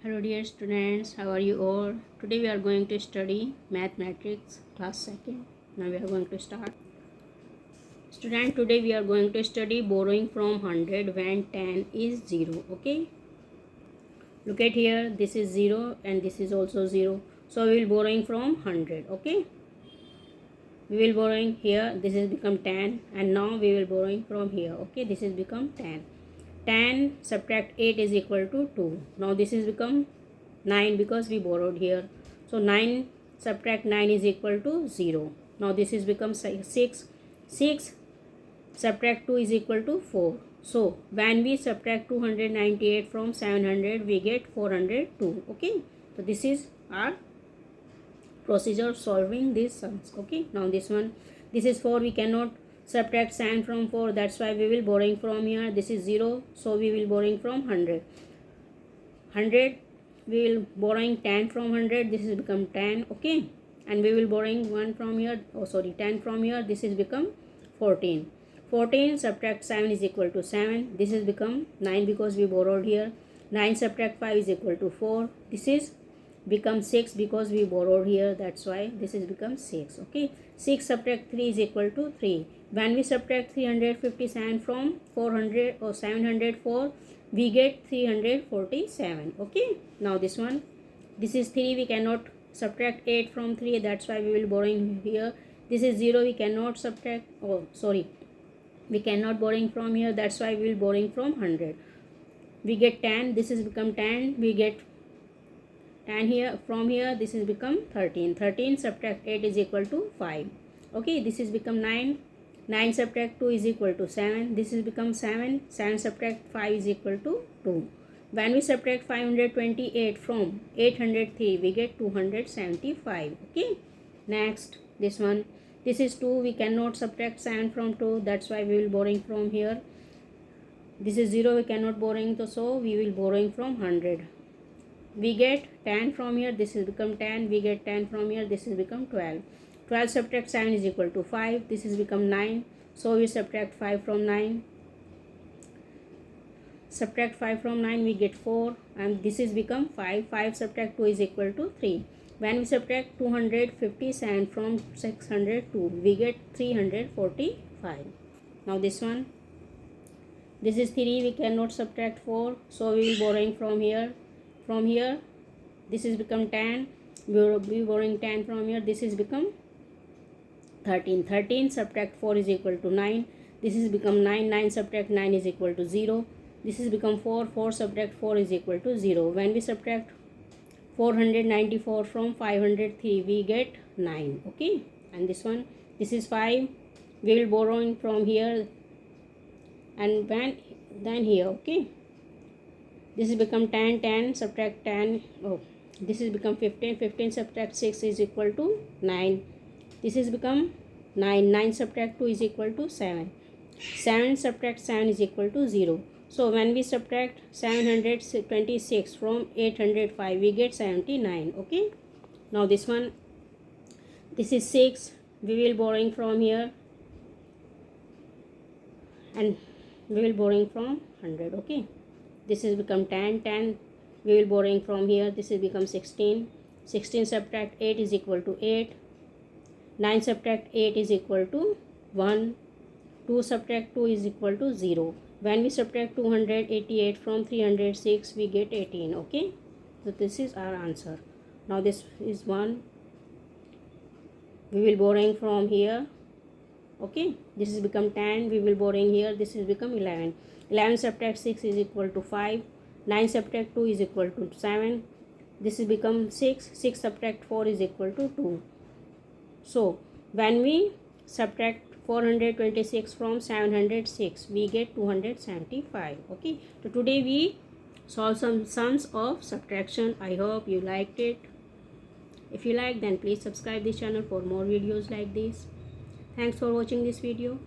Hello dear students, how are you all? Today we are going to study mathematics class 2nd. Now we are going to start. Student, today we are going to study borrowing from 100 when 10 is 0. Okay, look at here, this is 0 and this is also 0. So we will borrowing from 100. Okay, we will borrowing here, this is become 10 and now we will borrowing from here. Okay, this is become 10. 10 subtract 8 is equal to 2. Now this is become 9 because we borrowed here. So 9 subtract 9 is equal to 0. Now this is become 6. 6 subtract 2 is equal to 4. So when we subtract 298 from 700, we get 402. Okay, so this is our procedure of solving these sums. Okay, now this one, this is 4, we cannot subtract 7 from 4, that's why we will borrowing from here. This is 0, so we will borrowing from 100. We will borrowing 10 from 100, this is become 10. Okay, and we will borrowing 1 from here, 10 from here, this is become 14. 14 subtract 7 is equal to 7, this is become 9 because we borrowed here. 9 subtract 5 is equal to 4, this is become 6 because we borrowed here, that's why this is become 6. Okay, 6 subtract 3 is equal to 3. When we subtract 357 from 400 or 704, we get 347. Okay, now this one, this is 3, we cannot subtract 8 from 3, that's why we will borrowing here. This is 0, we cannot subtract, we cannot borrowing from here, that's why we will borrowing from 100. We get 10, this is become 10, we get 10 here from here, this is become 13. 13 subtract 8 is equal to 5. Okay, this is become 9. 9 subtract 2 is equal to 7, this is become 7. 7 subtract 5 is equal to 2. When we subtract 528 from 803, we get 275. Okay, next this one, this is 2, we cannot subtract 7 from 2, that's why we will borrowing from here. This is 0, we cannot borrowing, so we will borrowing from 100. We get 10 from here, this is become 10. We get 10 from here, this is become 12. 12 subtract 7 is equal to 5, this is become 9. So we subtract 5 from 9. Subtract 5 from 9, we get 4, and this is become 5. 5 subtract 2 is equal to 3. When we subtract 257 from 602, we get 345. Now this one, this is 3, we cannot subtract 4, so we will borrowing from here. From here, this is become 10, we will be borrowing 10 from here, this is become 13. 13 subtract 4 is equal to 9, this is become 9. 9 subtract 9 is equal to 0, this is become 4. 4 subtract 4 is equal to 0. When we subtract 494 from 503, we get 9. Okay, and this one, this is 5, we will borrowing from here and then here. Okay, this is become 10. 10 subtract 10, this is become 15. 15 subtract 6 is equal to 9, this is become 9. 9 subtract 2 is equal to 7. 7 subtract 7 is equal to 0. So when we subtract 726 from 805, we get 79. Okay, now this one, this is 6, we will borrowing from here and we will borrowing from 100. Okay, this is become 10. 10 we will borrowing from here, this is become 16. 16 subtract 8 is equal to 8. 9 subtract 8 is equal to 1. 2 subtract 2 is equal to 0. When we subtract 288 from 306, we get 18. Okay, so this is our answer. Now this is 1, we will borrowing from here. Okay, this is become 10, we will borrowing here, this is become 11. 11 subtract 6 is equal to 5. 9 subtract 2 is equal to 7, this is become 6. 6 subtract 4 is equal to 2. So when we subtract 426 from 706, we get 275. Okay, so today we solve some sums of subtraction. I hope you liked it. If you like, then please subscribe this channel for more videos like this. Thanks for watching this video.